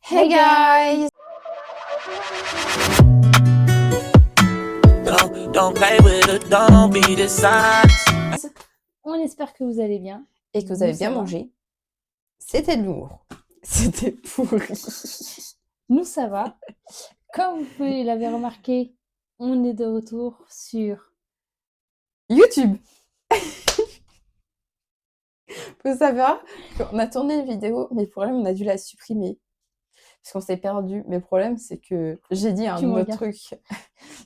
Hey guys! Don't play with it, don't be dishonest. On espère que vous allez bien. Et que vous avez Nous, bien ça va. mangé. C'était de l'humour. C'était pourri. Nous, ça va. Comme vous l'avez remarqué, on est de retour sur... YouTube. Faut savoir qu'on a tourné une vidéo, mais le problème, on a dû la supprimer. Parce qu'on s'est perdu. Mais le problème, c'est que j'ai dit un Tu me autre regardes. truc.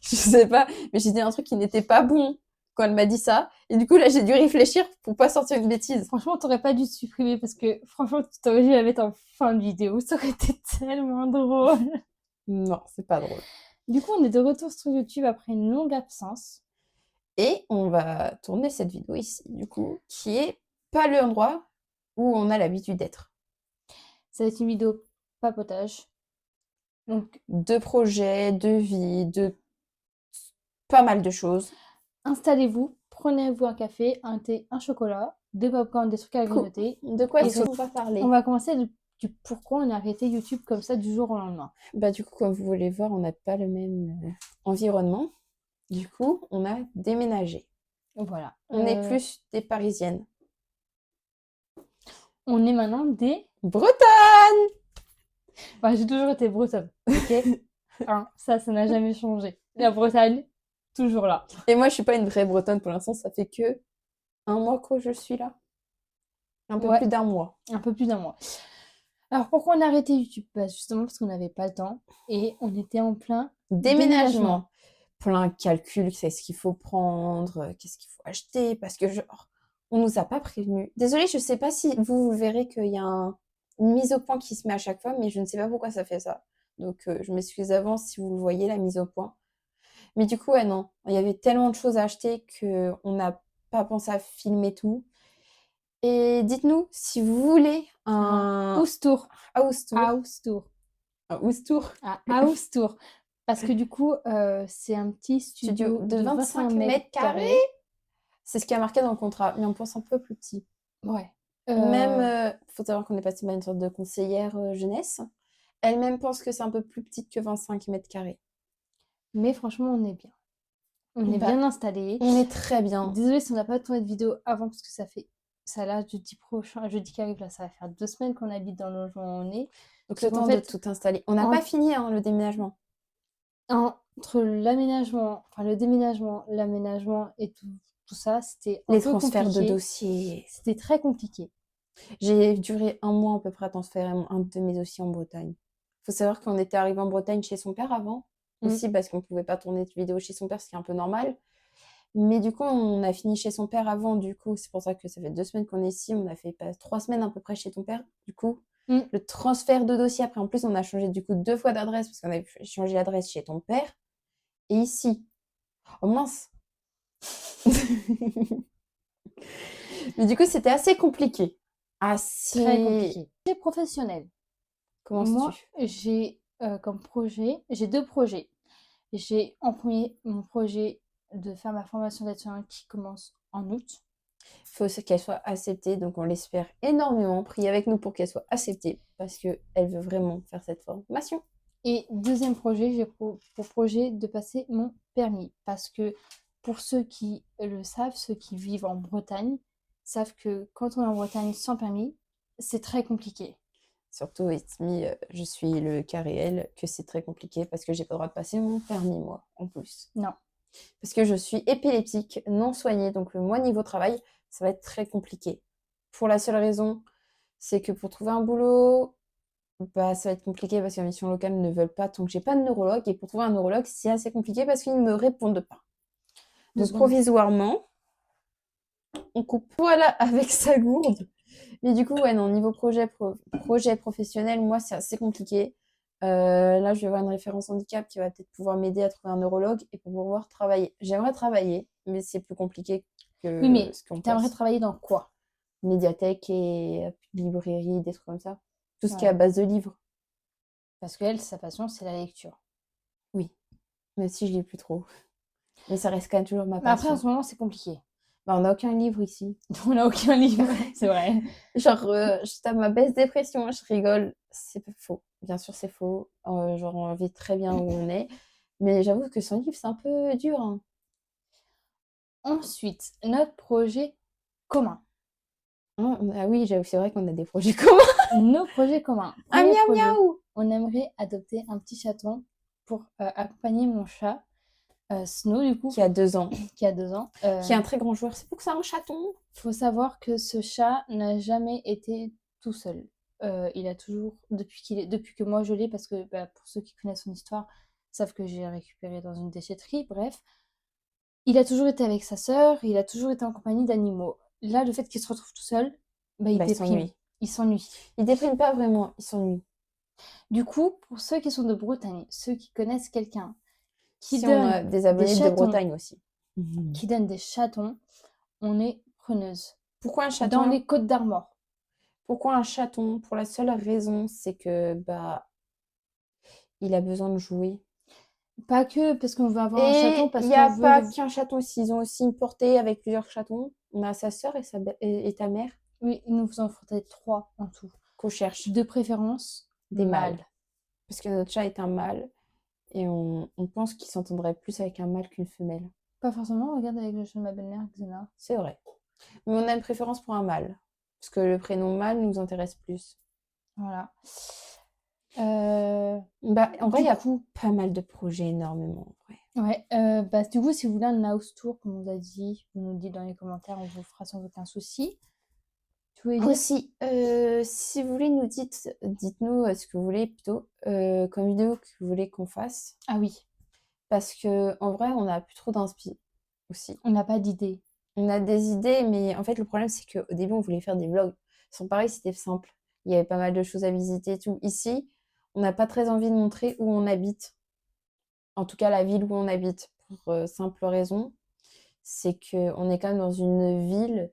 Je sais pas, mais j'ai dit un truc qui n'était pas bon quand elle m'a dit ça. Et du coup, là, j'ai dû réfléchir pour pas sortir une bêtise. Franchement, t'aurais pas dû te supprimer parce que, franchement, tu t'aurais dû la mettre en fin de vidéo. Ça aurait été tellement drôle. Non, c'est pas drôle. Du coup, on est de retour sur YouTube après une longue absence. Et on va tourner cette vidéo ici, du coup, qui est pas l'endroit où on a l'habitude d'être. Ça va être une vidéo papotage. Donc, De projets, de vie, de pas mal de choses. installez-vous, prenez-vous un café, un thé, un chocolat, des popcorn, des trucs à grignoter. De quoi Et est-ce qu'on va parler? On va commencer du pourquoi on a arrêté YouTube comme ça du jour au lendemain. Bah du coup, comme vous voulez voir, on n'a pas le même environnement. Du coup, on a déménagé. Voilà. On est plus des Parisiennes. On est maintenant des... Bretonnes! Enfin, j'ai toujours été bretonne, ok. Hein, ça n'a jamais changé. La Bretagne, toujours là. Et moi, je suis pas une vraie Bretonne pour l'instant. Ça fait que un mois que je suis là. Un peu Ouais. plus d'un mois. Un peu plus d'un mois. Alors, pourquoi on a arrêté YouTube? Bah, justement parce qu'on n'avait pas le temps et on était en plein Déménagement. Plein de calculs, qu'est-ce qu'il faut prendre, qu'est-ce qu'il faut acheter, parce que genre, on nous a pas prévenus. Désolée, je sais pas si vous verrez qu'il y a une mise au point qui se met à chaque fois, mais je ne sais pas pourquoi ça fait ça. Donc, je m'excuse d'avance si vous le voyez, la mise au point. Mais du coup, ouais, non, il y avait tellement de choses à acheter qu'on n'a pas pensé à filmer tout. Et dites-nous si vous voulez un house tour. house tour. House tour. Un house tour. Un house tour. Parce que du coup, c'est un petit studio De 25 mètres mètres carrés. C'est ce qui a marqué dans le contrat, mais on pense un peu plus petit. Ouais. Même, faut savoir qu'on est passé par une sorte de conseillère jeunesse. Elle-même pense que c'est un peu plus petite que 25 mètres carrés. Mais franchement, on est bien. On est Bah, bien installé. On est très bien. Désolée si on n'a pas tourné de vidéo avant parce que ça là, jeudi prochain, jeudi qui arrive là, ça va faire 2 semaines qu'on habite dans le logement où on est. Donc le en temps fait, de tout installer. On n'a pas fini le déménagement. Entre l'aménagement, enfin le déménagement, l'aménagement et tout ça, c'était un Les peu transferts de compliqué. dossiers. C'était très compliqué. J'ai duré un mois à peu près à transférer un de mes dossiers en Bretagne. Faut savoir qu'on était arrivé en Bretagne chez son père avant. Aussi parce qu'on pouvait pas tourner de vidéo chez son père, ce qui est un peu normal. Mais du coup, on a fini chez son père avant, du coup, c'est pour ça que ça fait 2 semaines qu'on est ici. On a fait 3 semaines à peu près chez ton père, du coup. Le transfert de dossier, après, en plus, on a changé du coup 2 fois d'adresse, parce qu'on avait changé l'adresse chez ton père. Et ici. Oh mince! Mais du coup, c'était assez compliqué. Très compliqué. C'est professionnel. Comment Moi, j'ai comme projet, j'ai 2 projets. J'ai en premier mon projet de faire ma formation d'aide-soignant qui commence en août. Il faut qu'elle soit acceptée, donc on l'espère énormément. Priez avec nous pour qu'elle soit acceptée, parce qu'elle veut vraiment faire cette formation. Et deuxième projet, j'ai pour projet de passer mon permis. Parce que pour ceux qui le savent, ceux qui vivent en Bretagne, savent que quand on est en Bretagne sans permis, c'est très compliqué. Surtout, je suis le cas réel que c'est très compliqué parce que j'ai pas le droit de passer mon permis, moi, en plus. Non. Parce que je suis épileptique, non soignée, donc moi, niveau travail, ça va être très compliqué. Pour la seule raison, c'est que pour trouver un boulot, bah, ça va être compliqué parce que les missions locales ne veulent pas tant que j'ai pas de neurologue. Et pour trouver un neurologue, c'est assez compliqué parce qu'ils ne me répondent pas. Donc, provisoirement, on coupe. Voilà, avec sa gourde. Mais du coup, ouais, non, niveau projet professionnel, moi, c'est assez compliqué. Là, je vais avoir une référence handicap qui va peut-être pouvoir m'aider à trouver un neurologue et pour pouvoir travailler. J'aimerais travailler, mais c'est plus compliqué que Oui, mais ce qu'on t'aimerais pense. travailler dans quoi? Médiathèque et librairie, des trucs comme ça. Tout ce qui est Ouais. à base de livres. Parce qu'elle, sa passion, c'est la lecture. Oui, même si je lis plus trop. Mais ça reste quand même toujours ma Mais après, en passion. ce moment, c'est compliqué. Bah, on n'a aucun livre ici. On n'a aucun livre, c'est vrai. Genre, je tape ma baisse dépression, je rigole. C'est pas faux. Bien sûr, c'est faux. Genre, on vit très bien où on est. Mais j'avoue que sans livre, c'est un peu dur, hein. Ensuite, notre projet commun. Ah oui, c'est vrai qu'on a des projets communs. Nos projets communs. Un Premier miaou projet, miaou! on aimerait adopter un petit chaton pour accompagner mon chat, Snow, du coup, Qui a 2 ans. qui a 2 ans. Qui est un très grand joueur. C'est pour que ça un chaton. Faut savoir que ce chat n'a jamais été tout seul. Il a toujours, depuis que moi je l'ai, parce que bah, pour ceux qui connaissent son histoire, savent que j'ai récupéré dans une déchetterie, bref. Il a toujours été avec sa sœur, il a toujours été en compagnie d'animaux. Là, le fait qu'il se retrouve tout seul, bah, il Bah, il déprime, s'ennuie. il s'ennuie. Il déprime pas vraiment, il s'ennuie. Du coup, pour ceux qui sont de Bretagne, ceux qui connaissent quelqu'un qui Si on a donne des des abonnés de chatons, Bretagne aussi. Mhm. qui donne des chatons, on est preneuse. Pourquoi un Dans chaton? les Côtes d'Armor. Pourquoi un chaton? Pour la seule raison, c'est que bah il a besoin de jouer. Pas que parce qu'on veut avoir un chaton, Et il parce n'y qu'on a veut pas qu'un chaton, ils ont aussi une portée avec plusieurs chatons. On a sa sœur et ta mère Oui, nous en faudrait 3 en tout. qu'on cherche, De préférence, des mâles. mâles. Parce que notre chat est un mâle et on pense qu'il s'entendrait plus avec un mâle qu'une femelle. Pas forcément, regarde avec le chat de ma belle-mère, Xena. C'est vrai. Mais on a une préférence pour un mâle. Parce que le prénom mâle nous intéresse plus. Voilà. Bah, en vrai, il y Du a coup, pas mal de projets, énormément. En vrai. ouais, bah, du coup, si vous voulez un house tour, comme on vous a dit, vous nous le dites dans les commentaires, on vous le fera sans aucun souci. Tu voulais dire? Aussi, si vous voulez, dites-nous ce que vous voulez plutôt comme vidéo que vous voulez qu'on fasse. Ah oui, Parce que en vrai, on n'a plus trop d'inspi aussi. on n'a pas d'idée. On a des idées, mais en fait, le problème, c'est qu'au début, on voulait faire des vlogs. Sans pareil, c'était simple. Il y avait pas mal de choses à visiter et tout. Ici, on n'a pas très envie de montrer où on habite. En tout cas, la ville où on habite. Pour simple raison, c'est qu'on est quand même dans une ville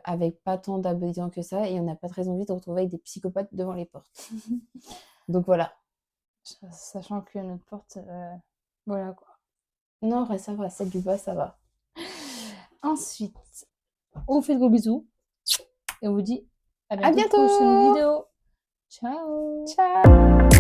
avec pas tant d'habitants que ça, et on n'a pas très envie de retrouver avec des psychopathes devant les portes. Donc voilà. Sachant que notre porte, voilà quoi. Non, en vrai, ça va, celle du bas, ça va. Ensuite, on vous fait de gros bisous et on vous dit à À bientôt pour une prochaine bientôt! vidéo. Ciao! Ciao!